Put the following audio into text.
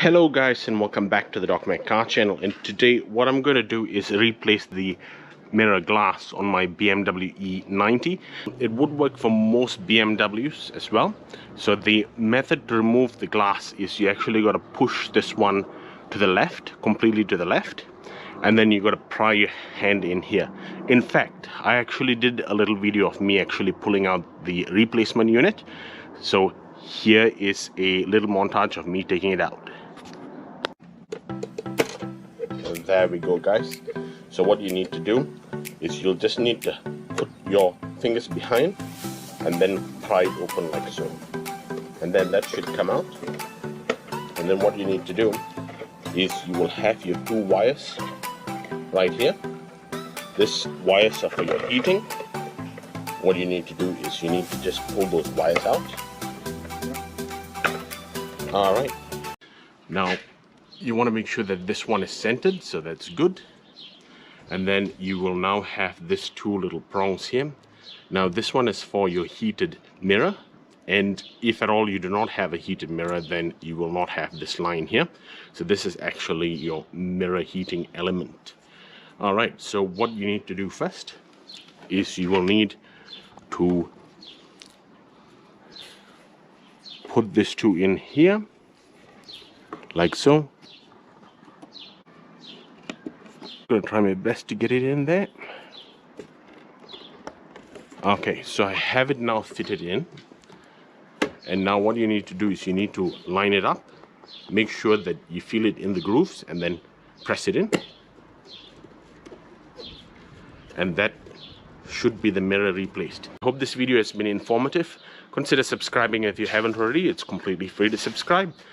Hello guys, and welcome back to the Doc My Car channel. And today what I'm going to do is replace the mirror glass on my BMW E90. It would work for most BMWs as well. So the method to remove the glass is you actually got to push this one to the left, completely to the left, and then you got to pry your hand in here. In fact, I actually did a little video of me actually pulling out the replacement unit. So here is a little montage of me taking it out. And there we go, guys. So what you need to do is you'll just need to put your fingers behind and then pry it open like so. And then that should come out. And then what you need to do is you will have your two wires right here. This wires are for your heating. What you need to do is you need to just pull those wires out. Alright. Now you want to make sure that this one is centered, so that's good. And then you will now have this two little prongs here. Now this one is for your heated mirror, and if at all you do not have a heated mirror, then you will not have this line here. So this is actually your mirror heating element. Alright, so what you need to do first is you will need to put this two in here like so. I'm gonna try my best to get it in there. Okay, so I have it now fitted in, and now what you need to do is you need to line it up, make sure that you feel it in the grooves, and then press it in, and that should be the mirror replaced. I hope this video has been informative. Consider subscribing if you haven't already. It's completely free to subscribe.